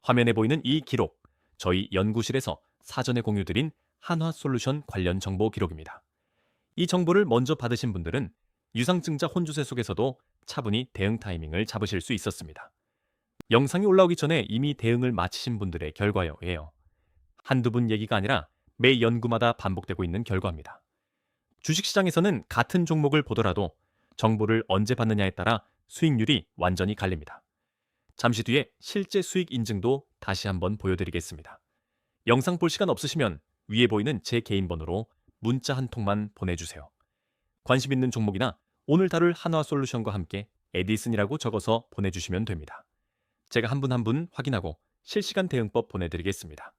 화면에 보이는 이 기록, 저희 연구실에서 사전에 공유드린 한화솔루션 관련 정보 기록입니다. 이 정보를 먼저 받으신 분들은 유상증자 혼주세 속에서도 차분히 대응 타이밍을 잡으실 수 있었습니다. 영상이 올라오기 전에 이미 대응을 마치신 분들의 결과예요. 한두 분 얘기가 아니라 매 연구마다 반복되고 있는 결과입니다. 주식시장에서는 같은 종목을 보더라도 정보를 언제 받느냐에 따라 수익률이 완전히 갈립니다. 잠시 뒤에 실제 수익 인증도 다시 한번 보여드리겠습니다. 영상 볼 시간 없으시면 위에 보이는 제 개인 번호로 문자 한 통만 보내주세요. 관심 있는 종목이나 오늘 다룰 한화솔루션과 함께 에디슨이라고 적어서 보내주시면 됩니다. 제가 한 분 한 분 확인하고 실시간 대응법 보내드리겠습니다.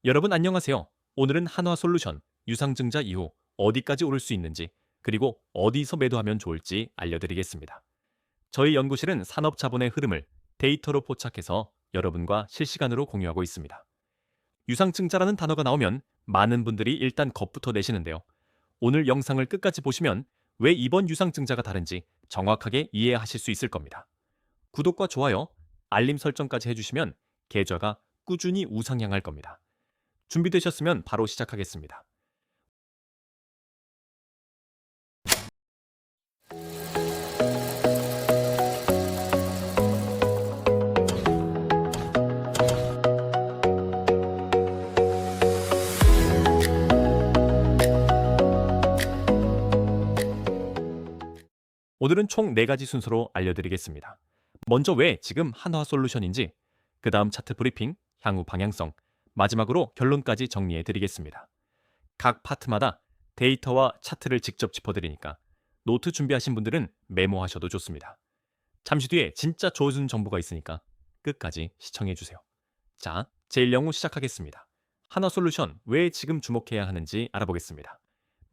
여러분 안녕하세요. 오늘은 한화솔루션 유상증자 이후 어디까지 오를 수 있는지 그리고 어디서 매도하면 좋을지 알려드리겠습니다. 저희 연구실은 산업자본의 흐름을 데이터로 포착해서 여러분과 실시간으로 공유하고 있습니다. 유상증자라는 단어가 나오면 많은 분들이 일단 겁부터 내시는데요. 오늘 영상을 끝까지 보시면 왜 이번 유상증자가 다른지 정확하게 이해하실 수 있을 겁니다. 구독과 좋아요, 알림 설정까지 해주시면 계좌가 꾸준히 우상향할 겁니다. 준비되셨으면 바로 시작하겠습니다. 오늘은 총 4가지 순서로 알려드리겠습니다. 먼저 왜 지금 한화솔루션인지, 그 다음 차트 브리핑, 향후 방향성, 마지막으로 결론까지 정리해드리겠습니다. 각 파트마다 데이터와 차트를 직접 짚어드리니까 노트 준비하신 분들은 메모하셔도 좋습니다. 잠시 뒤에 진짜 좋은 정보가 있으니까 끝까지 시청해주세요. 자, 제1영우 시작하겠습니다. 한화솔루션 왜 지금 주목해야 하는지 알아보겠습니다.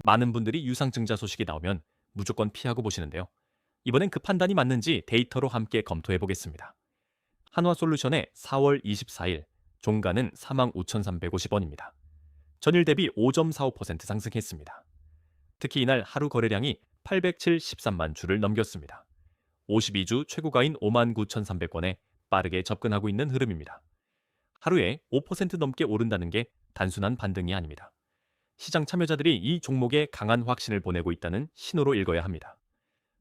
많은 분들이 유상증자 소식이 나오면 무조건 피하고 보시는데요. 이번엔 그 판단이 맞는지 데이터로 함께 검토해 보겠습니다. 한화솔루션의 4월 24일 종가는 45,350원입니다. 전일 대비 5.45% 상승했습니다. 특히 이날 하루 거래량이 873만 주를 넘겼습니다. 52주 최고가인 59,300원에 빠르게 접근하고 있는 흐름입니다. 하루에 5% 넘게 오른다는 게 단순한 반등이 아닙니다. 시장 참여자들이 이 종목에 강한 확신을 보내고 있다는 신호로 읽어야 합니다.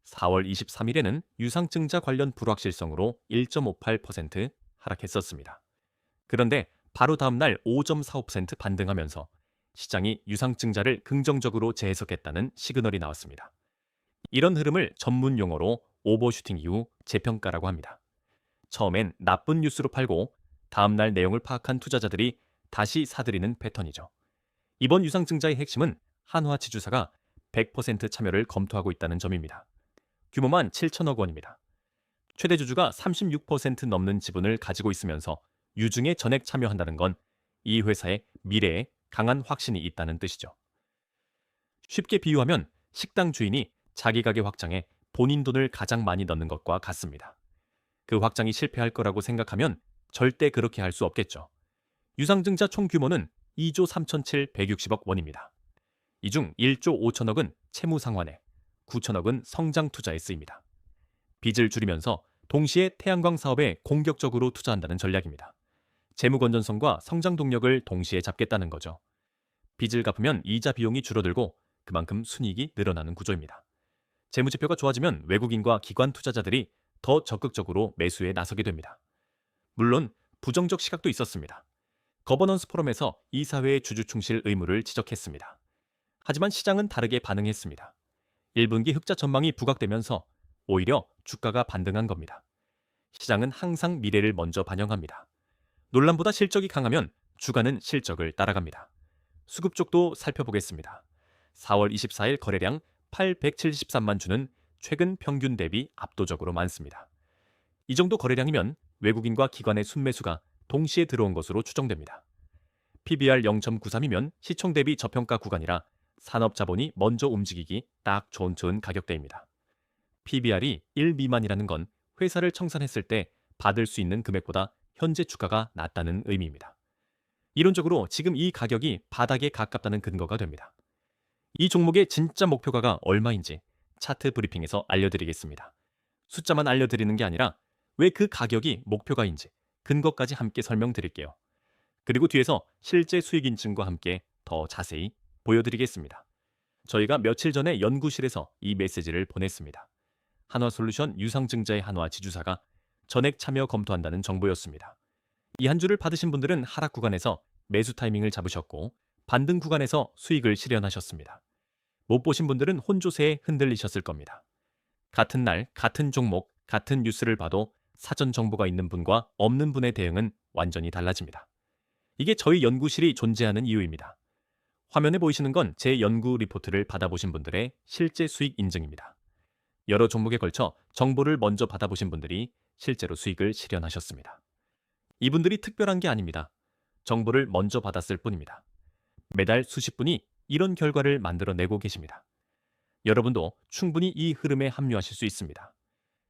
4월 23일에는 유상증자 관련 불확실성으로 1.58% 하락했었습니다. 그런데 바로 다음 날 5.45% 반등하면서 시장이 유상증자를 긍정적으로 재해석했다는 시그널이 나왔습니다. 이런 흐름을 전문 용어로 오버슈팅 이후 재평가라고 합니다. 처음엔 나쁜 뉴스로 팔고 다음 날 내용을 파악한 투자자들이 다시 사들이는 패턴이죠. 이번 유상증자의 핵심은 한화지주사가 100% 참여를 검토하고 있다는 점입니다. 규모만 7천억 원입니다. 최대 주주가 36% 넘는 지분을 가지고 있으면서 유증에 전액 참여한다는 건 이 회사의 미래에 강한 확신이 있다는 뜻이죠. 쉽게 비유하면 식당 주인이 자기 가게 확장에 본인 돈을 가장 많이 넣는 것과 같습니다. 그 확장이 실패할 거라고 생각하면 절대 그렇게 할 수 없겠죠. 유상증자 총 규모는 2조 3,760억 원입니다. 이 중 1조 5천억은 채무 상환에, 9천억은 성장 투자에 쓰입니다. 빚을 줄이면서 동시에 태양광 사업에 공격적으로 투자한다는 전략입니다. 재무 건전성과 성장 동력을 동시에 잡겠다는 거죠. 빚을 갚으면 이자 비용이 줄어들고 그만큼 순이익이 늘어나는 구조입니다. 재무지표가 좋아지면 외국인과 기관 투자자들이 더 적극적으로 매수에 나서게 됩니다. 물론 부정적 시각도 있었습니다. 거버넌스 포럼에서 이사회의 주주 충실 의무를 지적했습니다. 하지만 시장은 다르게 반응했습니다. 1분기 흑자 전망이 부각되면서 오히려 주가가 반등한 겁니다. 시장은 항상 미래를 먼저 반영합니다. 논란보다 실적이 강하면 주가는 실적을 따라갑니다. 수급 쪽도 살펴보겠습니다. 4월 24일 거래량 873만 주는 최근 평균 대비 압도적으로 많습니다. 이 정도 거래량이면 외국인과 기관의 순매수가 동시에 들어온 것으로 추정됩니다. PBR 0.93이면 시총 대비 저평가 구간이라 산업자본이 먼저 움직이기 딱 좋은 가격대입니다. PBR이 1 미만이라는 건 회사를 청산했을 때 받을 수 있는 금액보다 현재 주가가 낮다는 의미입니다. 이론적으로 지금 이 가격이 바닥에 가깝다는 근거가 됩니다. 이 종목의 진짜 목표가가 얼마인지 차트 브리핑에서 알려드리겠습니다. 숫자만 알려드리는 게 아니라 왜 그 가격이 목표가인지 근거까지 함께 설명드릴게요. 그리고 뒤에서 실제 수익 인증과 함께 더 자세히 보여드리겠습니다. 저희가 며칠 전에 연구실에서 이 메시지를 보냈습니다. 한화솔루션 유상증자의 한화 지주사가 전액 참여 검토한다는 정보였습니다. 이 한 주를 받으신 분들은 하락 구간에서 매수 타이밍을 잡으셨고 반등 구간에서 수익을 실현하셨습니다. 못 보신 분들은 혼조세에 흔들리셨을 겁니다. 같은 날, 같은 종목, 같은 뉴스를 봐도 사전 정보가 있는 분과 없는 분의 대응은 완전히 달라집니다. 이게 저희 연구실이 존재하는 이유입니다. 화면에 보이시는 건 제 연구 리포트를 받아보신 분들의 실제 수익 인증입니다. 여러 종목에 걸쳐 정보를 먼저 받아보신 분들이 실제로 수익을 실현하셨습니다. 이분들이 특별한 게 아닙니다. 정보를 먼저 받았을 뿐입니다. 매달 수십 분이 이런 결과를 만들어내고 계십니다. 여러분도 충분히 이 흐름에 합류하실 수 있습니다.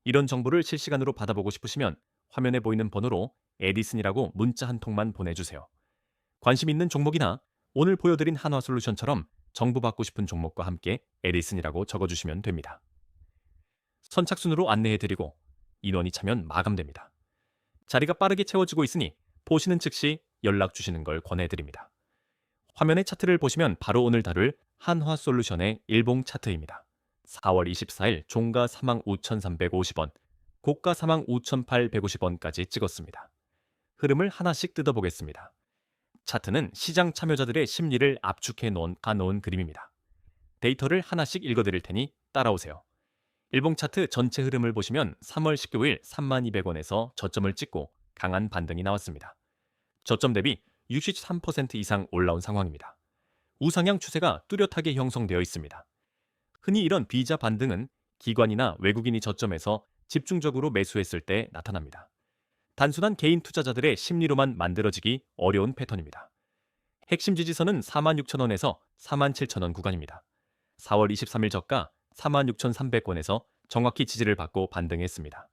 이런 정보를 실시간으로 받아보고 싶으시면 화면에 보이는 번호로 에디슨이라고 문자 한 통만 보내주세요. 관심 있는 종목이나 오늘 보여드린 한화솔루션처럼 정보 받고 싶은 종목과 함께 에디슨이라고 적어주시면 됩니다. 선착순으로 안내해드리고 인원이 차면 마감됩니다. 자리가 빠르게 채워지고 있으니 보시는 즉시 연락 주시는 걸 권해드립니다. 화면의 차트를 보시면 바로 오늘 다룰 한화솔루션의 일봉 차트입니다. 4월 24일 종가 45,350원, 고가 45,850원까지 찍었습니다. 흐름을 하나씩 뜯어보겠습니다. 차트는 시장 참여자들의 심리를 압축해 놓은 그림입니다. 데이터를 하나씩 읽어드릴 테니 따라오세요. 일봉 차트 전체 흐름을 보시면 3월 19일 32,200원에서 저점을 찍고 강한 반등이 나왔습니다. 저점 대비 63% 이상 올라온 상황입니다. 우상향 추세가 뚜렷하게 형성되어 있습니다. 흔히 이런 비자 반등은 기관이나 외국인이 저점에서 집중적으로 매수했을 때 나타납니다. 단순한 개인 투자자들의 심리로만 만들어지기 어려운 패턴입니다. 핵심 지지선은 46,000원에서 47,000원 구간입니다. 4월 23일 저가 46,300원에서 정확히 지지를 받고 반등했습니다.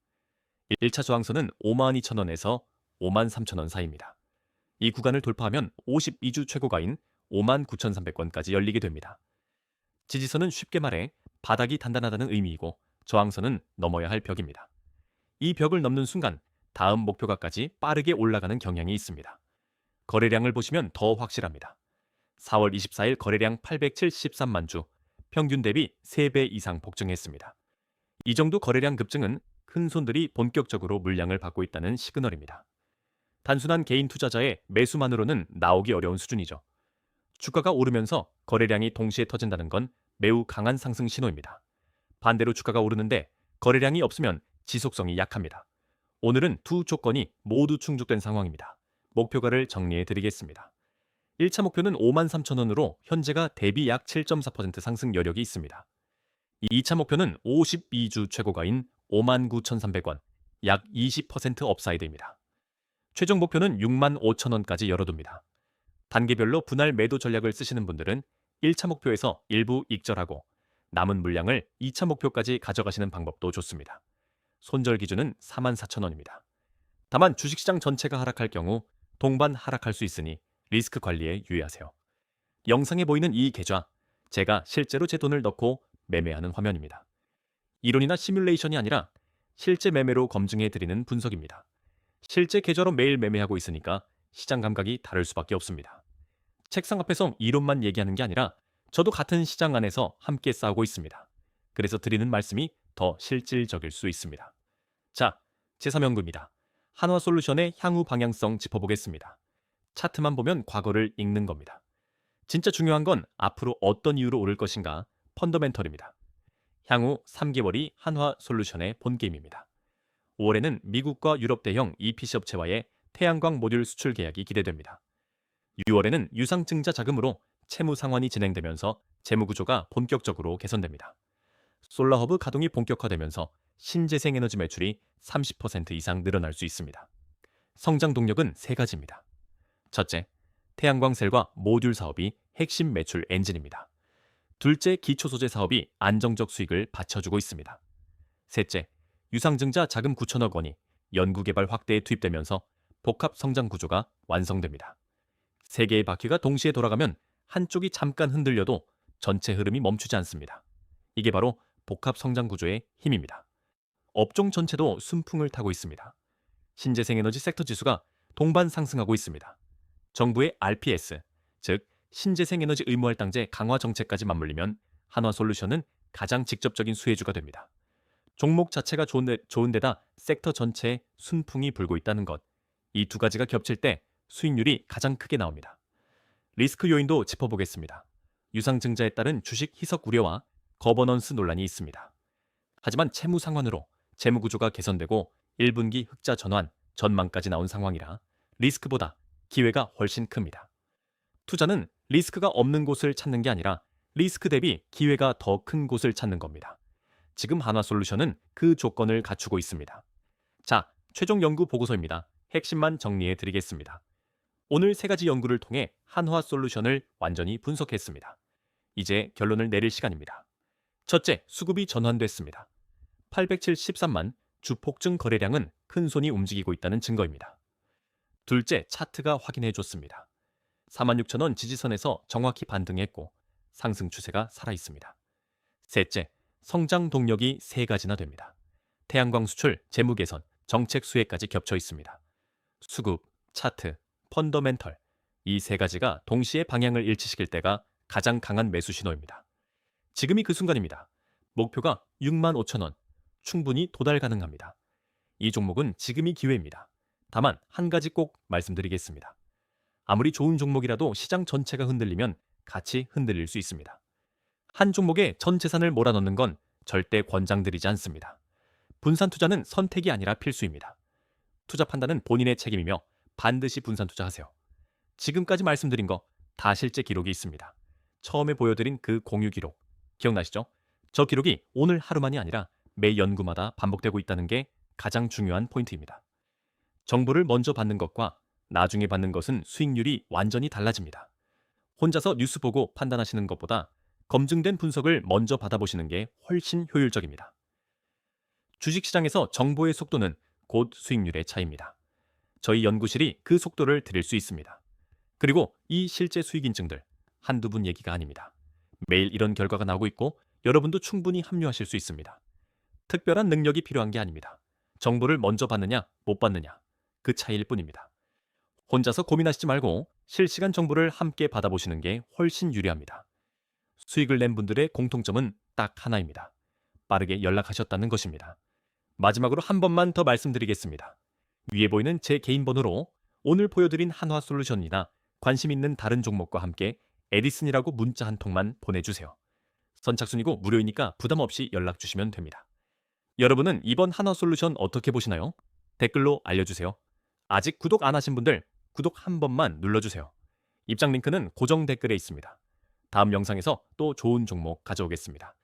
1차 저항선은 52,000원에서 53,000원 사이입니다. 이 구간을 돌파하면 52주 최고가인 59,300원까지 열리게 됩니다. 지지선은 쉽게 말해 바닥이 단단하다는 의미이고 저항선은 넘어야 할 벽입니다. 이 벽을 넘는 순간 다음 목표가까지 빠르게 올라가는 경향이 있습니다. 거래량을 보시면 더 확실합니다. 4월 24일 거래량 873만 주, 평균 대비 3배 이상 폭증했습니다. 이 정도 거래량 급증은 큰 손들이 본격적으로 물량을 받고 있다는 시그널입니다. 단순한 개인 투자자의 매수만으로는 나오기 어려운 수준이죠. 주가가 오르면서 거래량이 동시에 터진다는 건 매우 강한 상승 신호입니다. 반대로 주가가 오르는데 거래량이 없으면 지속성이 약합니다. 오늘은 두 조건이 모두 충족된 상황입니다. 목표가를 정리해 드리겠습니다. 1차 목표는 53,000원으로 현재가 대비 약 7.4% 상승 여력이 있습니다. 2차 목표는 52주 최고가인 59,300원, 약 20% 업사이드입니다. 최종 목표는 65,000원까지 열어둡니다. 단계별로 분할 매도 전략을 쓰시는 분들은 1차 목표에서 일부 익절하고 남은 물량을 2차 목표까지 가져가시는 방법도 좋습니다. 손절 기준은 44,000원입니다. 다만 주식시장 전체가 하락할 경우 동반 하락할 수 있으니 리스크 관리에 유의하세요. 영상에 보이는 이 계좌, 제가 실제로 제 돈을 넣고 매매하는 화면입니다. 이론이나 시뮬레이션이 아니라 실제 매매로 검증해드리는 분석입니다. 실제 계좌로 매일 매매하고 있으니까 시장 감각이 다를 수밖에 없습니다. 책상 앞에서 이론만 얘기하는 게 아니라 저도 같은 시장 안에서 함께 싸우고 있습니다. 그래서 드리는 말씀이 더 실질적일 수 있습니다. 자, 제3연구입니다. 한화솔루션의 향후 방향성 짚어보겠습니다. 차트만 보면 과거를 읽는 겁니다. 진짜 중요한 건 앞으로 어떤 이유로 오를 것인가 펀더멘털입니다. 향후 3개월이 한화솔루션의 본게임입니다. 5월에는 미국과 유럽 대형 EPC 업체와의 태양광 모듈 수출 계약이 기대됩니다. 6월에는 유상증자 자금으로 채무 상환이 진행되면서 재무 구조가 본격적으로 개선됩니다. 솔라허브 가동이 본격화되면서 신재생 에너지 매출이 30% 이상 늘어날 수 있습니다. 성장 동력은 세 가지입니다. 첫째, 태양광 셀과 모듈 사업이 핵심 매출 엔진입니다. 둘째, 기초 소재 사업이 안정적 수익을 받쳐주고 있습니다. 셋째, 유상증자 자금 9천억 원이 연구개발 확대에 투입되면서 복합 성장 구조가 완성됩니다. 세 개의 바퀴가 동시에 돌아가면 한쪽이 잠깐 흔들려도 전체 흐름이 멈추지 않습니다. 이게 바로 복합 성장 구조의 힘입니다. 업종 전체도 순풍을 타고 있습니다. 신재생에너지 섹터 지수가 동반 상승하고 있습니다. 정부의 RPS, 즉 신재생에너지 의무할당제 강화 정책까지 맞물리면 한화솔루션은 가장 직접적인 수혜주가 됩니다. 종목 자체가 좋은데다 섹터 전체에 순풍이 불고 있다는 것, 이 두 가지가 겹칠 때 수익률이 가장 크게 나옵니다. 리스크 요인도 짚어보겠습니다. 유상증자에 따른 주식 희석 우려와 거버넌스 논란이 있습니다. 하지만 채무 상환으로 재무 구조가 개선되고 1분기 흑자 전환, 전망까지 나온 상황이라 리스크보다 기회가 훨씬 큽니다. 투자는 리스크가 없는 곳을 찾는 게 아니라 리스크 대비 기회가 더 큰 곳을 찾는 겁니다. 지금 한화솔루션은 그 조건을 갖추고 있습니다. 자, 최종 연구 보고서입니다. 핵심만 정리해 드리겠습니다. 오늘 세 가지 연구를 통해 한화솔루션을 완전히 분석했습니다. 이제 결론을 내릴 시간입니다. 첫째, 수급이 전환됐습니다. 873만 주 폭증 거래량은 큰손이 움직이고 있다는 증거입니다. 둘째, 차트가 확인해줬습니다. 46,000원 지지선에서 정확히 반등했고 상승 추세가 살아있습니다. 셋째, 성장 동력이 세 가지나 됩니다. 태양광 수출, 재무 개선, 정책 수혜까지 겹쳐 있습니다. 수급, 차트, 펀더멘털, 이 세 가지가 동시에 방향을 일치시킬 때가 가장 강한 매수 신호입니다. 지금이 그 순간입니다. 목표가 65,000원, 충분히 도달 가능합니다. 이 종목은 지금이 기회입니다. 다만 한 가지 꼭 말씀드리겠습니다. 아무리 좋은 종목이라도 시장 전체가 흔들리면 같이 흔들릴 수 있습니다. 한 종목에 전 재산을 몰아넣는 건 절대 권장드리지 않습니다. 분산 투자는 선택이 아니라 필수입니다. 투자 판단은 본인의 책임이며 반드시 분산 투자하세요. 지금까지 말씀드린 거 다 실제 기록이 있습니다. 처음에 보여드린 그 공유 기록 기억나시죠? 저 기록이 오늘 하루만이 아니라 매 연구마다 반복되고 있다는 게 가장 중요한 포인트입니다. 정보를 먼저 받는 것과 나중에 받는 것은 수익률이 완전히 달라집니다. 혼자서 뉴스 보고 판단하시는 것보다 검증된 분석을 먼저 받아보시는 게 훨씬 효율적입니다. 주식시장에서 정보의 속도는 곧 수익률의 차이입니다. 저희 연구실이 그 속도를 드릴 수 있습니다. 그리고 이 실제 수익 인증들 한두 분 얘기가 아닙니다. 매일 이런 결과가 나오고 있고 여러분도 충분히 합류하실 수 있습니다. 특별한 능력이 필요한 게 아닙니다. 정보를 먼저 받느냐 못 받느냐 그 차이일 뿐입니다. 혼자서 고민하시지 말고 실시간 정보를 함께 받아보시는 게 훨씬 유리합니다. 수익을 낸 분들의 공통점은 딱 하나입니다. 빠르게 연락하셨다는 것입니다. 마지막으로 한 번만 더 말씀드리겠습니다. 위에 보이는 제 개인 번호로 오늘 보여드린 한화솔루션이나 관심 있는 다른 종목과 함께 에디슨이라고 문자 한 통만 보내주세요. 선착순이고 무료이니까 부담 없이 연락 주시면 됩니다. 여러분은 이번 한화솔루션 어떻게 보시나요? 댓글로 알려주세요. 아직 구독 안 하신 분들 구독 한 번만 눌러주세요. 입장 링크는 고정 댓글에 있습니다. 다음 영상에서 또 좋은 종목 가져오겠습니다.